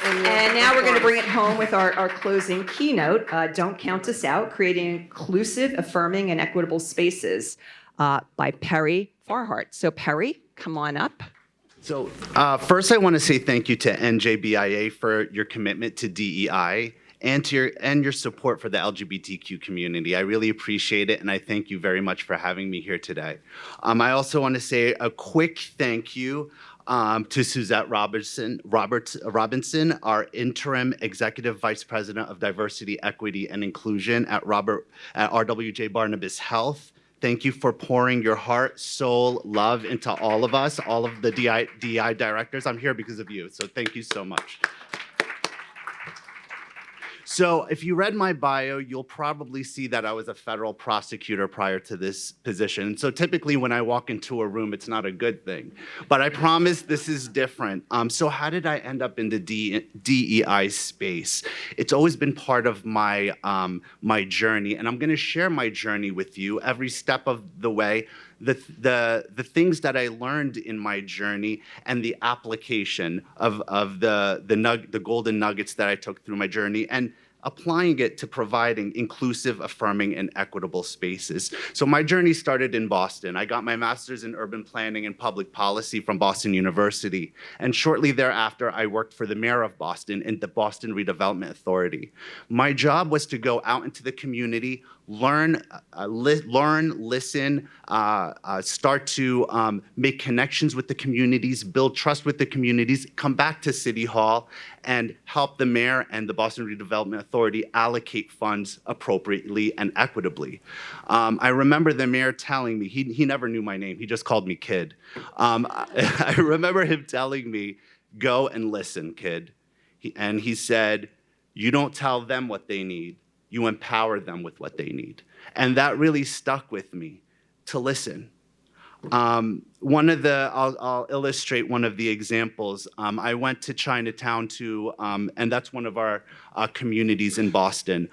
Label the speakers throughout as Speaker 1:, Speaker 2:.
Speaker 1: And now we're going to bring it home with our closing keynote, Don't Count Us Out, Creating Inclusive, Affirming, and Equitable Spaces by Perry Farhart. So Perry, come on up.
Speaker 2: So first I want to say thank you to NJBIA for your commitment to DEI and to your support for the LGBTQ community. I really appreciate it, and I thank you very much for having me here today. I also want to say a quick thank you to Suzette Robinson, our interim Executive Vice President of Diversity, Equity, and Inclusion at RWJ Barnabas Health. Thank you for pouring your heart, soul, love into all of us, all of the DEI directors. I'm here because of you, so thank you so much. So if you read my bio, you'll probably see that I was a federal prosecutor prior to this position. So typically when I walk into a room, it's not a good thing. But I promise this is different. So how did I end up in the DEI space? It's always been part of my, my journey, and I'm gonna share my journey with you every step of the way. The things that I learned in my journey and the application of the golden nuggets that I took through my journey, and applying it to providing inclusive, affirming, and equitable spaces. So my journey started in Boston. I got my master's in urban planning and public policy from Boston University. And shortly thereafter, I worked for the mayor of Boston in the Boston Redevelopment Authority. My job was to go out into the community, learn, listen, start to make connections with the communities, build trust with the communities, come back to City Hall, and help the mayor and the Boston Redevelopment Authority allocate funds appropriately and equitably. I remember the mayor telling me, he never knew my name, he just called me Kid. I remember him telling me, go and listen, kid. And he said, you don't tell them what they need, you empower them with what they need. And that really stuck with me, to listen. I'll illustrate one of the examples. I went to Chinatown and that's one of our communities in Boston.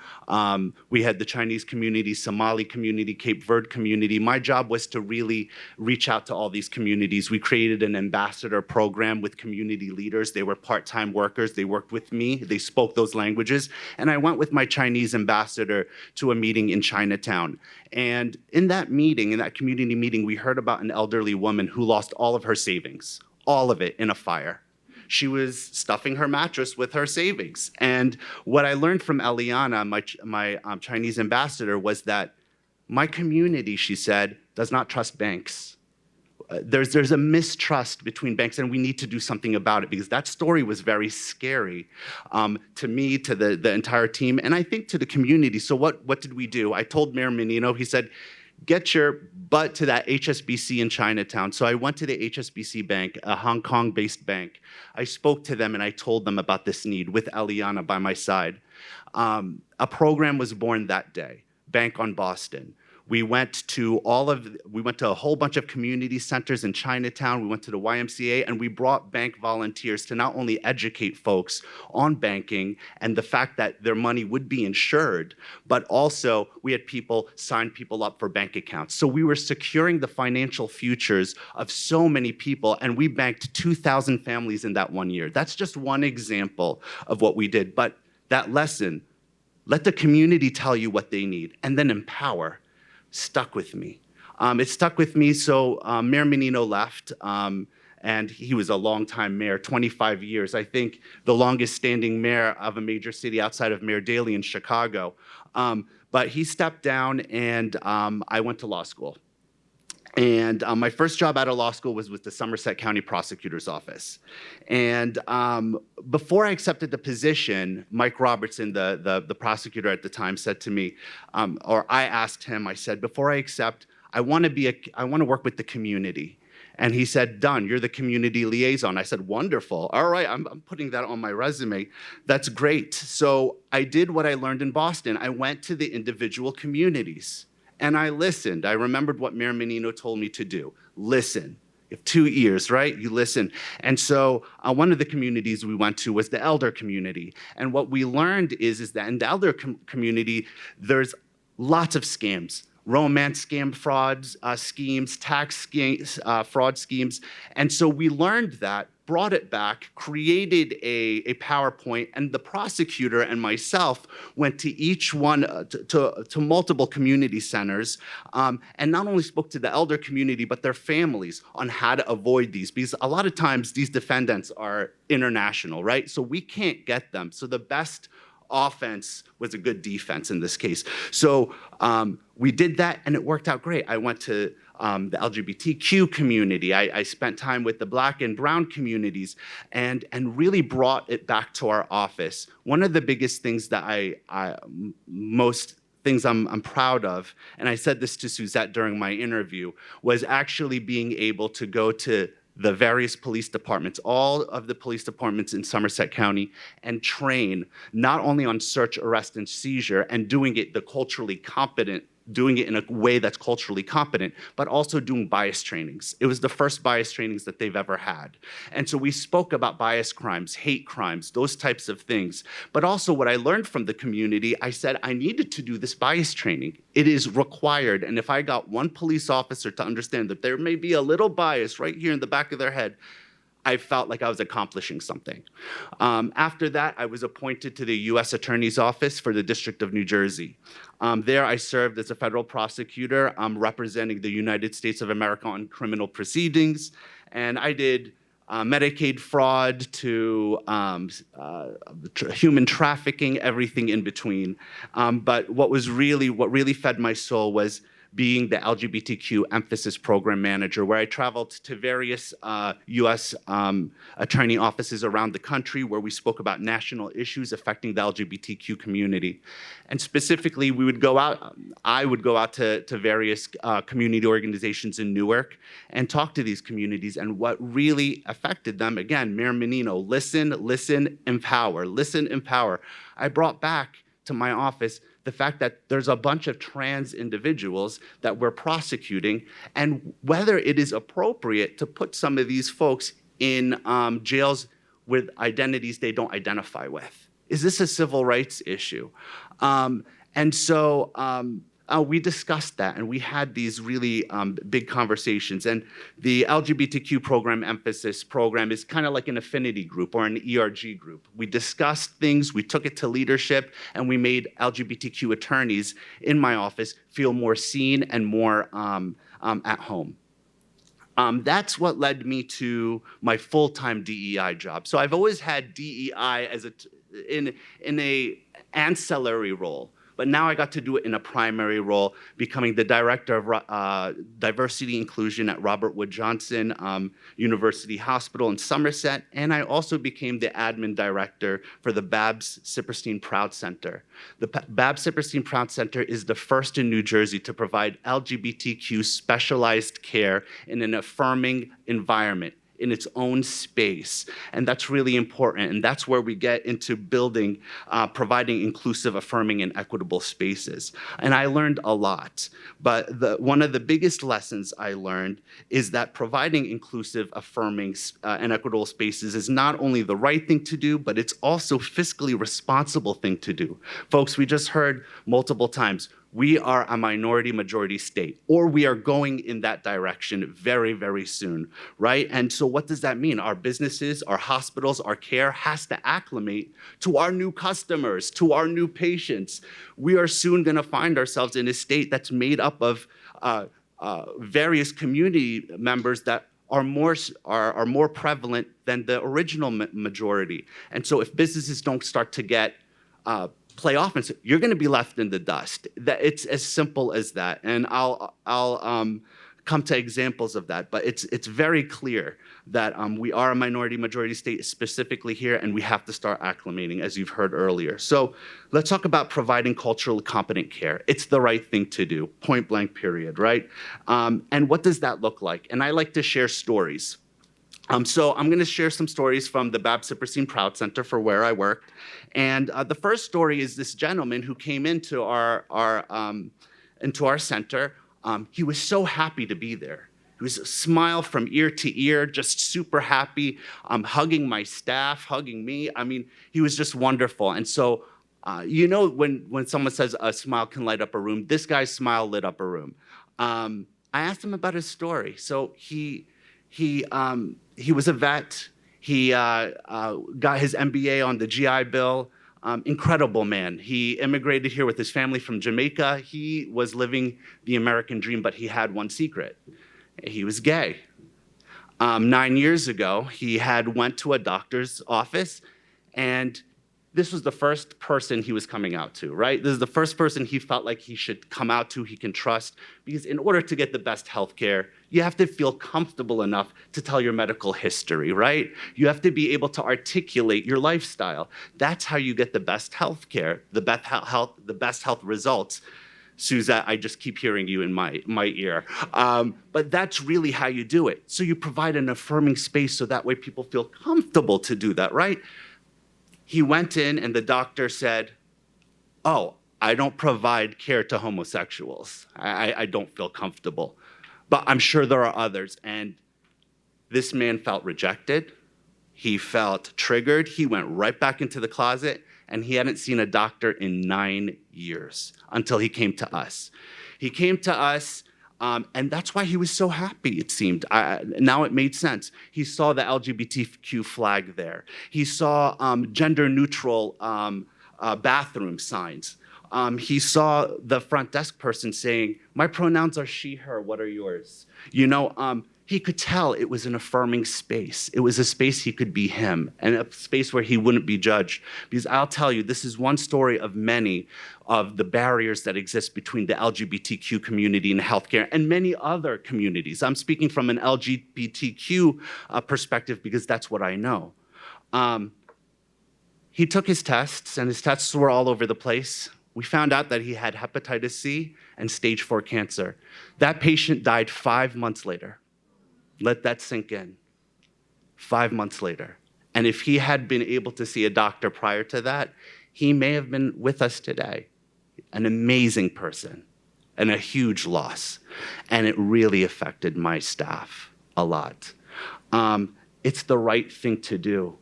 Speaker 2: We had the Chinese community, Somali community, Cape Verde community. My job was to really reach out to all these communities. We created an ambassador program with community leaders. They were part-time workers. They worked with me. They spoke those languages. And I went with my Chinese ambassador to a meeting in Chinatown. And in that meeting, in that community meeting, we heard about an elderly woman who lost all of her savings, all of it in a fire. She was stuffing her mattress with her savings. And what I learned from Eliana, my Chinese ambassador, was that my community, she said, does not trust banks. There's a mistrust between banks, and we need to do something about it, because that story was very scary to me, to the entire team, and I think to the community. So what did we do? I told Mayor Menino, he said, get your butt to that HSBC in Chinatown. So I went to the HSBC Bank, a Hong Kong-based bank. I spoke to them and I told them about this need with Eliana by my side. A program was born that day, Bank on Boston. We went to a whole bunch of community centers in Chinatown. We went to the YMCA, and we brought bank volunteers to not only educate folks on banking and the fact that their money would be insured, but also we had people sign people up for bank accounts. So we were securing the financial futures of so many people, and we banked 2,000 families in that 1 year. That's just one example of what we did. But that lesson, let the community tell you what they need, and then empower, stuck with me. It stuck with me, so Mayor Menino left, and he was a longtime mayor, 25 years. I think the longest standing mayor of a major city outside of Mayor Daley in Chicago. But he stepped down, and I went to law school. And my first job out of law school was with the Somerset County Prosecutor's Office. And before I accepted the position, Mike Robertson, the prosecutor at the time, said to me, or I asked him, I said, before I accept, I want to work with the community. And he said, done, you're the community liaison. I said, wonderful. All right, I'm putting that on my resume. That's great. So I did what I learned in Boston. I went to the individual communities. And I listened. I remembered what Mayor Menino told me to do. Listen. You have 2 ears, right? You listen. And so one of the communities we went to was the elder community. And what we learned is that in the elder community, there's lots of scams. Romance scam frauds, schemes, tax schemes, fraud schemes. And so we learned that brought it back, created a PowerPoint, and the prosecutor and myself went to each one, to multiple community centers, and not only spoke to the elder community, but their families on how to avoid these. Because a lot of times these defendants are international, right? So we can't get them. So the best offense was a good defense in this case. So we did that, and it worked out great. I went to the LGBTQ community. I spent time with the Black and Brown communities, and really brought it back to our office. One of the biggest things that I'm proud of, and I said this to Suzette during my interview, was actually being able to go to the various police departments, all of the police departments in Somerset County, and train not only on search, arrest, and seizure, and doing it in a way that's culturally competent, but also doing bias trainings. It was the first bias trainings that they've ever had. And so we spoke about bias crimes, hate crimes, those types of things. But also what I learned from the community, I said I needed to do this bias training. It is required. And if I got one police officer to understand that there may be a little bias right here in the back of their head, I felt like I was accomplishing something. After that, I was appointed to the U.S. Attorney's Office for the District of New Jersey. There, I served as a federal prosecutor representing the United States of America on criminal proceedings. And I did Medicaid fraud to human trafficking, everything in between. But what really fed my soul was being the LGBTQ emphasis program manager, where I traveled to various U.S. attorney offices around the country where we spoke about national issues affecting the LGBTQ community. And specifically, I would go out to various community organizations in Newark and talk to these communities. And what really affected them, again, Mayor Menino, listen, empower, listen, empower. I brought back to my office the fact that there's a bunch of trans individuals that we're prosecuting, and whether it is appropriate to put some of these folks in jails with identities they don't identify with. Is this a civil rights issue? We discussed that, and we had these really big conversations. And the LGBTQ program emphasis program is kind of like an affinity group or an ERG group. We discussed things, we took it to leadership, and we made LGBTQ attorneys in my office feel more seen and more at home. That's what led me to my full-time DEI job. So I've always had DEI as in a ancillary role. But now I got to do it in a primary role, becoming the director of diversity inclusion at Robert Wood Johnson University Hospital in Somerset. And I also became the admin director for the Babs Sipperstein Proud Center. The Babs Sipperstein Proud Center is the first in New Jersey to provide LGBTQ specialized care in an affirming environment, in its own space. And that's really important. And that's where we get into building, providing inclusive, affirming, and equitable spaces. And I learned a lot. But one of the biggest lessons I learned is that providing inclusive, affirming, and equitable spaces is not only the right thing to do, but it's also fiscally responsible thing to do. Folks, we just heard multiple times, we are a minority majority state, or we are going in that direction very, very soon, right? And so what does that mean? Our businesses, our hospitals, our care has to acclimate to our new customers, to our new patients. We are soon gonna find ourselves in a state that's made up of various community members that are more prevalent than the original majority. And so if businesses don't start to get play offense, you're going to be left in the dust. It's as simple as that. And I'll come to examples of that. But it's very clear that we are a minority majority state specifically here, and we have to start acclimating, as you've heard earlier. So let's talk about providing culturally competent care. It's the right thing to do, point blank period, right? And what does that look like? And I like to share stories. So I'm going to share some stories from the Babs Sipperstein Proud Center for where I worked. And the first story is this gentleman who came into our center. He was so happy to be there. He was a smile from ear to ear, just super happy, hugging my staff, hugging me. I mean, he was just wonderful. And so, when someone says a smile can light up a room, this guy's smile lit up a room. I asked him about his story. So he was a vet. He got his MBA on the GI Bill. Incredible man. He immigrated here with his family from Jamaica. He was living the American dream, but he had one secret. He was gay. 9 years ago, he had went to a doctor's office, and this was the first person he was coming out to, right? This is the first person he felt like he should come out to, he can trust, because in order to get the best healthcare, you have to feel comfortable enough to tell your medical history, right? You have to be able to articulate your lifestyle. That's how you get the best healthcare, the best health results. Suzette, I just keep hearing you in my ear. But that's really how you do it. So you provide an affirming space so that way people feel comfortable to do that, right? He went in and the doctor said, oh, I don't provide care to homosexuals. I don't feel comfortable. But I'm sure there are others. And this man felt rejected. He felt triggered. He went right back into the closet, and he hadn't seen a doctor in 9 years until he came to us. He came to us, and that's why he was so happy, it seemed. Now it made sense. He saw the LGBTQ flag there. He saw gender-neutral bathroom signs. He saw the front desk person saying, my pronouns are she, her, what are yours? You know, he could tell it was an affirming space. It was a space he could be him, and a space where he wouldn't be judged. Because I'll tell you, this is one story of many of the barriers that exist between the LGBTQ community and healthcare and many other communities. I'm speaking from an LGBTQ perspective because that's what I know. He took his tests, and his tests were all over the place. We found out that he had hepatitis C and stage 4 cancer. That patient died 5 months later. Let that sink in. 5 months later. And if he had been able to see a doctor prior to that, he may have been with us today. An amazing person and a huge loss. And it really affected my staff a lot. It's the right thing to do.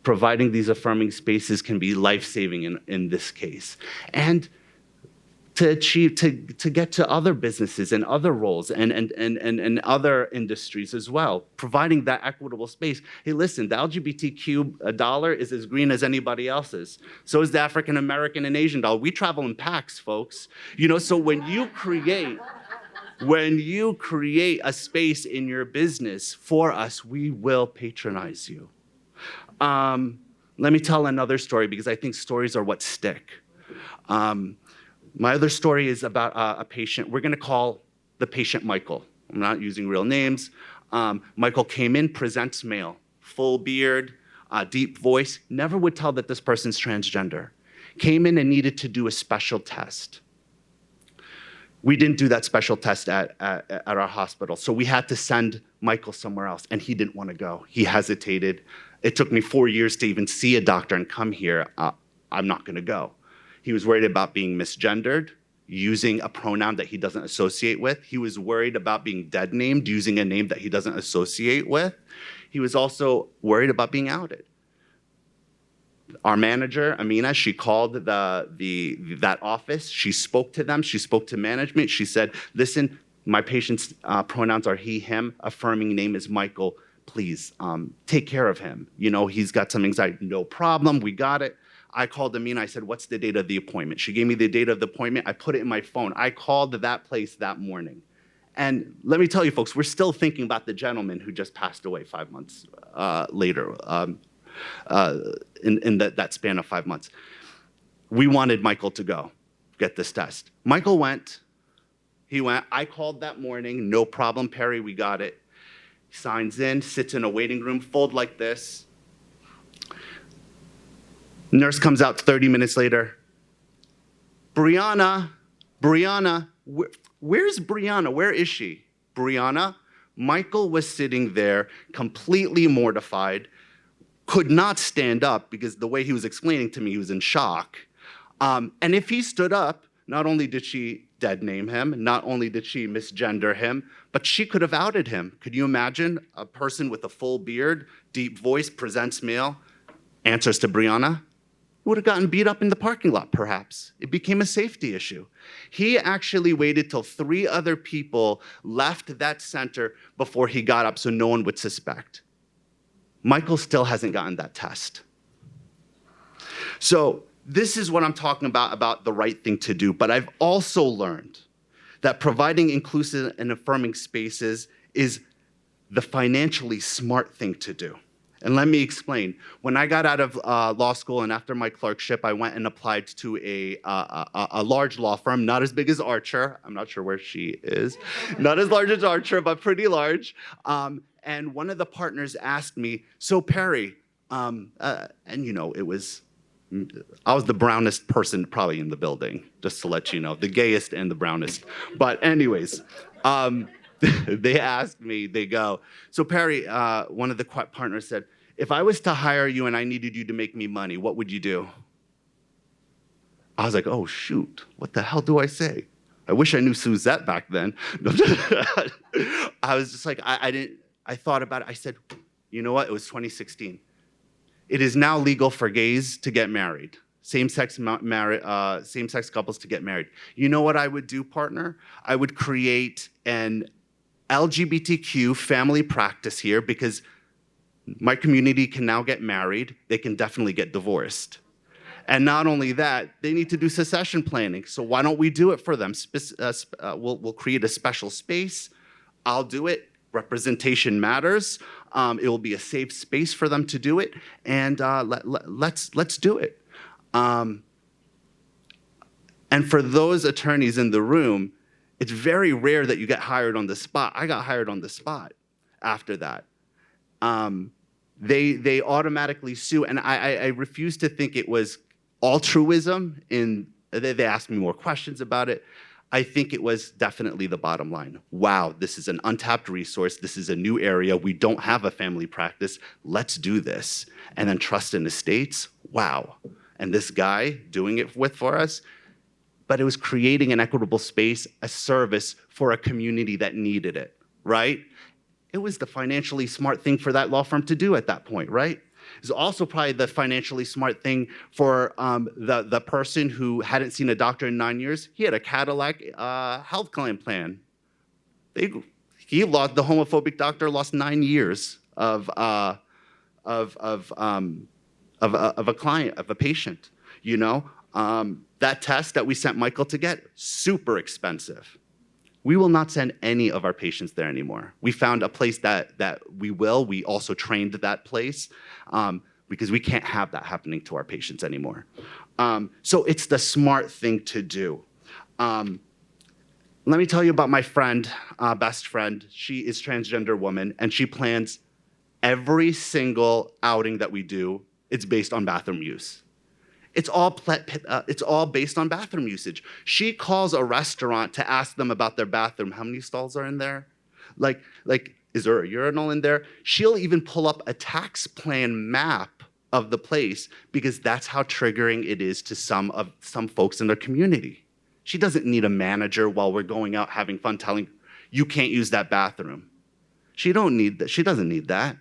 Speaker 2: Providing these affirming spaces can be life-saving in this case. And to get to other businesses and other roles and other industries as well, providing that equitable space. Hey, listen, the LGBTQ dollar is as green as anybody else's. So is the African American and Asian dollar. We travel in packs, folks. You know, so when you create a space in your business for us, we will patronize you. Let me tell another story because I think stories are what stick. My other story is about a patient. We're gonna call the patient Michael. I'm not using real names. Michael came in, presents male, full beard, deep voice, never would tell that this person's transgender. Came in and needed to do a special test. We didn't do that special test at our hospital, so we had to send Michael somewhere else, and he didn't wanna go. He hesitated. It took me 4 years to even see a doctor and come here. I'm not gonna go. He was worried about being misgendered, using a pronoun that he doesn't associate with. He was worried about being dead named, using a name that he doesn't associate with. He was also worried about being outed. Our manager, Amina, she called that office. She spoke to them. She spoke to management. She said, listen, my patient's pronouns are he, him. Affirming name is Michael. Please take care of him. You know, he's got some anxiety. No problem. We got it. I called Amina. I said, what's the date of the appointment? She gave me the date of the appointment. I put it in my phone. I called that place that morning. And let me tell you, folks, we're still thinking about the gentleman who just passed away 5 months later, in that span of 5 months. We wanted Michael to go get this test. Michael went. He went. I called that morning. No problem, Perry. We got it. He signs in, sits in a waiting room, fold like this. Nurse comes out 30 minutes later. Brianna, where's Brianna? Where is she? Brianna? Michael was sitting there completely mortified, could not stand up because the way he was explaining to me, he was in shock. And if he stood up, not only did she dead name him, not only did she misgender him, but she could have outed him. Could you imagine a person with a full beard, deep voice, presents male, answers to Brianna? Would have gotten beat up in the parking lot, perhaps. It became a safety issue. He actually waited till 3 other people left that center before he got up so no one would suspect. Michael still hasn't gotten that test. So this is what I'm talking about the right thing to do. But I've also learned that providing inclusive and affirming spaces is the financially smart thing to do. And let me explain. When I got out of law school and after my clerkship, I went and applied to a large law firm, not as big as Archer. I'm not sure where she is. Not as large as Archer, but pretty large. And one of the partners asked me, so Perry, and you know, I was the brownest person probably in the building, just to let you know, the gayest and the brownest. But anyways, they asked me, they go, so Perry, one of the partners said, if I was to hire you and I needed you to make me money, what would you do? I was like, oh, shoot, what the hell do I say? I wish I knew Suzette back then. I was just like, I thought about it. I said, you know what? It was 2016. It is now legal for gays to get married, same-sex couples to get married. You know what I would do, partner? I would create an LGBTQ family practice here because my community can now get married. They can definitely get divorced. And not only that, they need to do succession planning. So why don't we do it for them? We'll create a special space. I'll do it. Representation matters. It will be a safe space for them to do it. And let's do it. And for those attorneys in the room, it's very rare that you get hired on the spot. I got hired on the spot after that. They automatically sue, and I refuse to think it was altruism. They asked me more questions about it. I think it was definitely the bottom line. Wow, this is an untapped resource. This is a new area. We don't have a family practice. Let's do this. And then trust in estates. Wow. And this guy doing it for us. But it was creating an equitable space, a service for a community that needed it, right? It was the financially smart thing for that law firm to do at that point, right? It's also probably the financially smart thing for the person who hadn't seen a doctor in 9 years. He had a Cadillac health claim plan. The homophobic doctor lost 9 years of a client, of a patient. You know, that test that we sent Michael to get, super expensive. We will not send any of our patients there anymore. We found a place that we will. We also trained that place because we can't have that happening to our patients anymore. So it's the smart thing to do. Let me tell you about my friend, best friend. She is transgender woman, and she plans every single outing that we do. It's based on bathroom use. It's all based on bathroom usage. She calls a restaurant to ask them about their bathroom. How many stalls are in there? Like, is there a urinal in there? She'll even pull up a tax plan map of the place because that's how triggering it is to some folks in their community. She doesn't need a manager while we're going out having fun telling, you can't use that bathroom. She doesn't need that.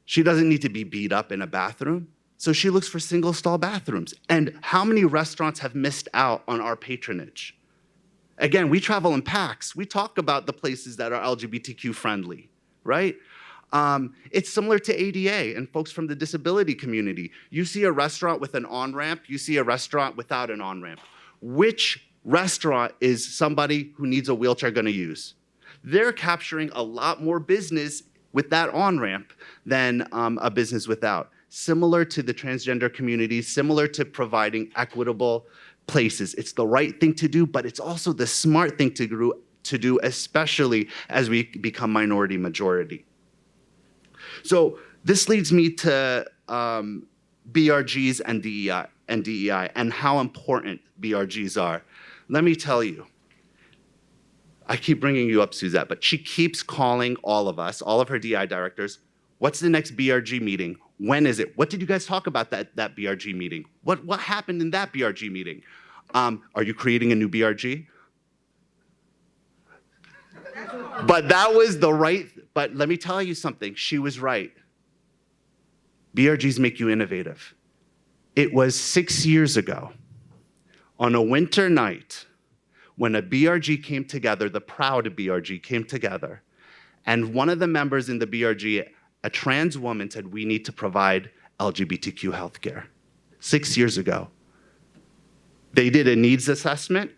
Speaker 2: She doesn't need to be beat up in a bathroom. So she looks for single stall bathrooms. And how many restaurants have missed out on our patronage? Again, we travel in packs. We talk about the places that are LGBTQ friendly, right? It's similar to ADA and folks from the disability community. You see a restaurant with an on-ramp, you see a restaurant without an on-ramp. Which restaurant is somebody who needs a wheelchair gonna use? They're capturing a lot more business with that on-ramp than a business without. Similar to the transgender community, similar to providing equitable places. It's the right thing to do, but it's also the smart thing to do, especially as we become minority majority. So this leads me to BRGs and DEI and how important BRGs are. Let me tell you, I keep bringing you up, Suzette, but she keeps calling all of us, all of her DEI directors, what's the next BRG meeting? When is it? What did you guys talk about that BRG meeting? What happened in that BRG meeting? Are you creating a new BRG? But that was the right, but let me tell you something, she was right. BRGs make you innovative. It was 6 years ago on a winter night when a BRG came together, the proud BRG came together, and one of the members in the BRG a trans woman said, we need to provide LGBTQ healthcare. 6 years ago. They did a needs assessment.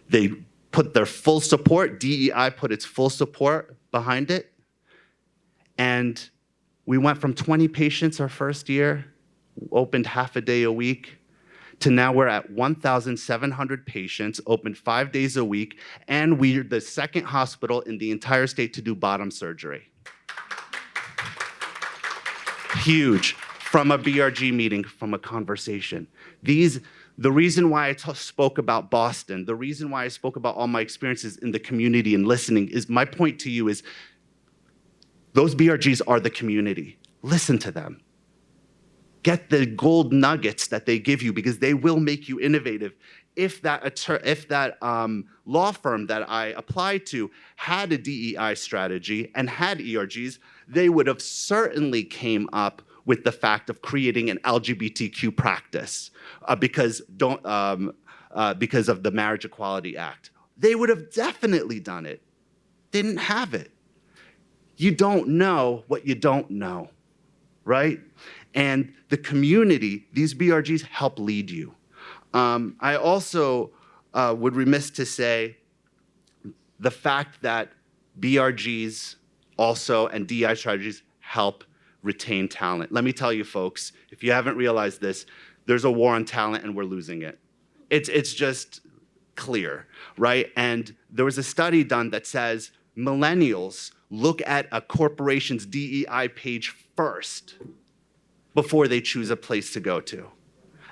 Speaker 2: They put their full support, DEI put its full support behind it. And we went from 20 patients our first year, opened half a day a week, to now we're at 1,700 patients, open 5 days a week, and we're the second hospital in the entire state to do bottom surgery. Huge. From a BRG meeting, from a conversation. The reason why I spoke about Boston, the reason why I spoke about all my experiences in the community and listening is, my point to you is, those BRGs are the community. Listen to them. Get the gold nuggets that they give you, because they will make you innovative. If that law firm that I applied to had a DEI strategy and had ERGs, they would have certainly came up with the fact of creating an LGBTQ practice because of the Marriage Equality Act. They would have definitely done it. Didn't have it. You don't know what you don't know, right? And the community, these BRGs help lead you. I also would remiss to say the fact that BRGs also and DEI strategies help retain talent. Let me tell you, folks, if you haven't realized this, there's a war on talent and we're losing it. It's just clear, right? And there was a study done that says millennials look at a corporation's DEI page first before they choose a place to go to.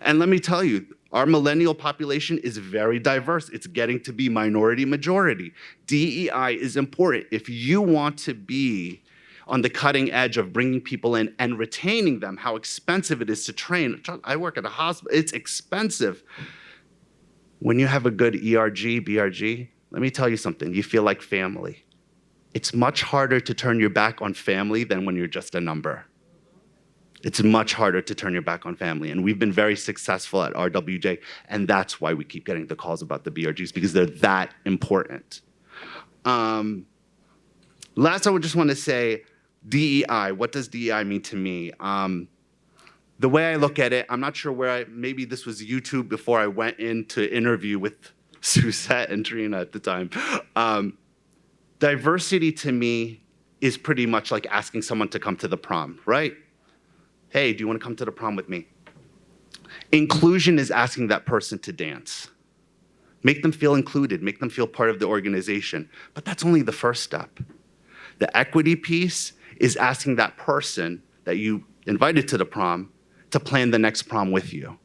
Speaker 2: And let me tell you, our millennial population is very diverse. It's getting to be minority majority. DEI is important. If you want to be on the cutting edge of bringing people in and retaining them, how expensive it is to train. I work at a hospital, it's expensive. When you have a good ERG, BRG, let me tell you something, you feel like family. It's much harder to turn your back on family than when you're just a number. It's much harder to turn your back on family. And we've been very successful at RWJ, and that's why we keep getting the calls about the BRGs, because they're that important. Last, I would just want to say, DEI, what does DEI mean to me? The way I look at it, I'm not sure maybe this was YouTube before I went in to interview with Suzette and Trina at the time. Diversity to me is pretty much like asking someone to come to the prom, right? Hey, do you want to come to the prom with me? Inclusion is asking that person to dance. Make them feel included, make them feel part of the organization. But that's only the first step. The equity piece is asking that person that you invited to the prom to plan the next prom with you,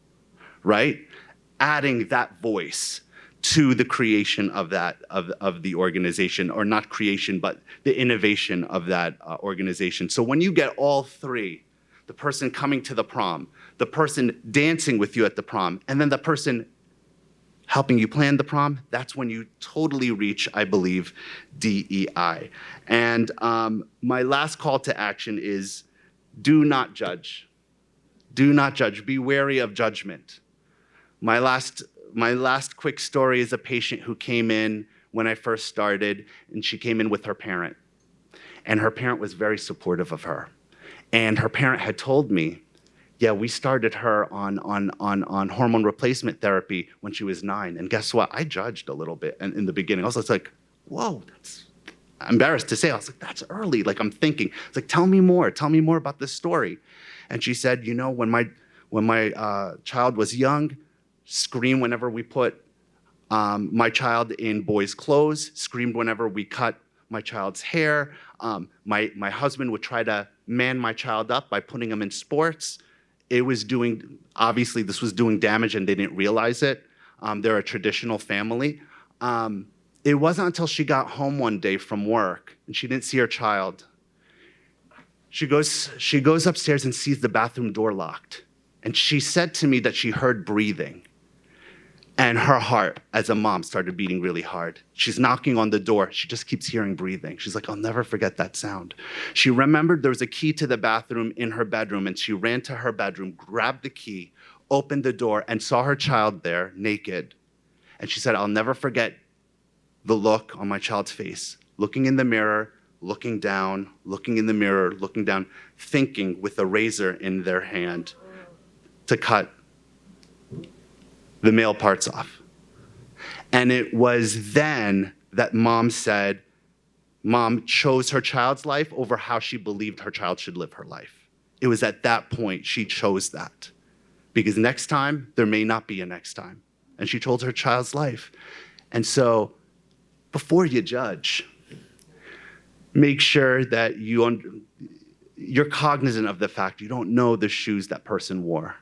Speaker 2: right? Adding that voice to the creation of the organization, or not creation, but the innovation of that organization. So when you get all three, the person coming to the prom, the person dancing with you at the prom, and then the person helping you plan the prom, that's when you totally reach, I believe, DEI. And my last call to action is, do not judge. Do not judge. Be wary of judgment. My last quick story is a patient who came in when I first started, and she came in with her parent. And her parent was very supportive of her. And her parent had told me, yeah, we started her on hormone replacement therapy when she was 9. And guess what? I judged a little bit in the beginning. I was like, whoa, I'm embarrassed to say. I was like, that's early. Like, I'm thinking. It's like, tell me more about this story. And she said, you know, when my child was young, screamed whenever we put my child in boys' clothes, screamed whenever we cut my child's hair. My husband would try to man my child up by putting him in sports. Obviously this was doing damage and they didn't realize it. They're a traditional family. It wasn't until she got home one day from work and she didn't see her child. She goes upstairs and sees the bathroom door locked. And she said to me that she heard breathing. And her heart, as a mom, started beating really hard. She's knocking on the door. She just keeps hearing breathing. She's like, I'll never forget that sound. She remembered there was a key to the bathroom in her bedroom, and she ran to her bedroom, grabbed the key, opened the door, and saw her child there, naked. And she said, I'll never forget the look on my child's face, looking in the mirror, looking down, looking in the mirror, looking down, thinking with a razor in their hand to cut the male parts off. And it was then that mom said, mom chose her child's life over how she believed her child should live her life. It was at that point she chose that. Because next time, there may not be a next time. And she chose her child's life. And so, before you judge, make sure that you're cognizant of the fact you don't know the shoes that person wore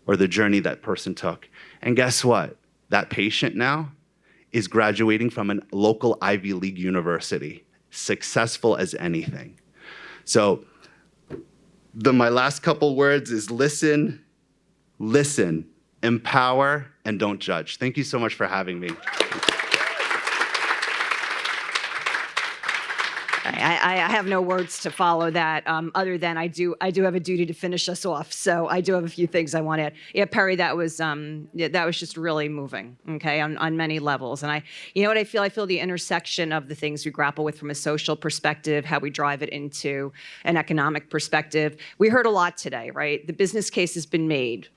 Speaker 2: or the journey that person took. And guess what? That patient now is graduating from a local Ivy League university, successful as anything. So my last couple words is listen, empower, and don't judge. Thank you so much for having me.
Speaker 1: I have no words to follow that, other than I do have a duty to finish us off. So I do have a few things I want to add. Yeah, Perry, that was just really moving, okay, on many levels. And you know what I feel? I feel the intersection of the things we grapple with from a social perspective, how we drive it into an economic perspective. We heard a lot today, right? The business case has been made.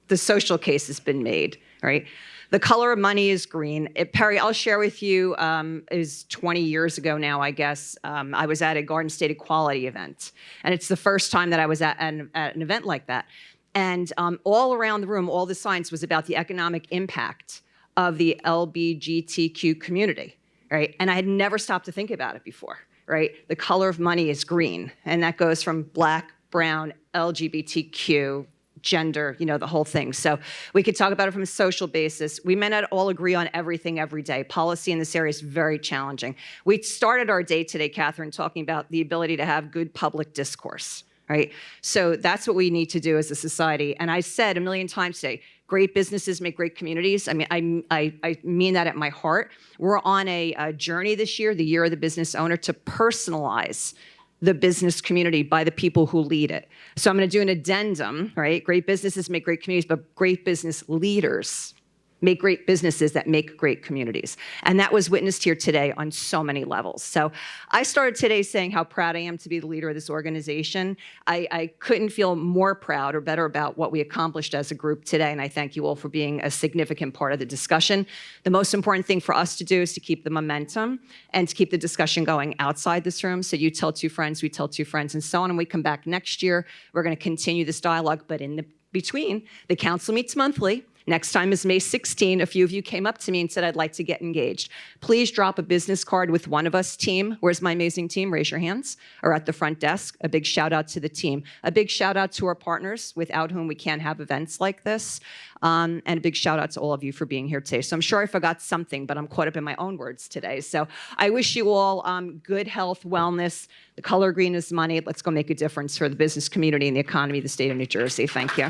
Speaker 1: The social case has been made, right? The color of money is green. Perry, I'll share with you, it was 20 years ago now, I guess. I was at a Garden State Equality event. And it's the first time that I was at an event like that. And all around the room, all the signs was about the economic impact of the LGBTQ community, right? And I had never stopped to think about it before, right? The color of money is green. And that goes from black, brown, LGBTQ, gender, the whole thing. So we could talk about it from a social basis. We may not all agree on everything every day. Policy in this area is very challenging. We started our day today, Catherine, talking about the ability to have good public discourse, right? So that's what we need to do as a society. And I said a million times today, great businesses make great communities. I mean, I mean that at my heart. We're on a journey this year, the year of the business owner, to personalize the business community by the people who lead it. So I'm going to do an addendum, right? Great businesses make great communities, but great business leaders make great businesses that make great communities. And that was witnessed here today on so many levels. So I started today saying how proud I am to be the leader of this organization. I couldn't feel more proud or better about what we accomplished as a group today, and I thank you all for being a significant part of the discussion. The most important thing for us to do is to keep the momentum and to keep the discussion going outside this room. So you tell two friends, we tell two friends, and so on. And we come back next year, we're going to continue this dialogue, but in the between, the council meets monthly. Next time is May 16. A few of you came up to me and said, I'd like to get engaged. Please drop a business card with one of us team. Where's my amazing team? Raise your hands. Or at the front desk. A big shout out to the team. A big shout out to our partners without whom we can't have events like this. And a big shout out to all of you for being here today. So I'm sure I forgot something, but I'm caught up in my own words today. So I wish you all good health, wellness. The color green is money. Let's go make a difference for the business community and the economy of the state of New Jersey. Thank you.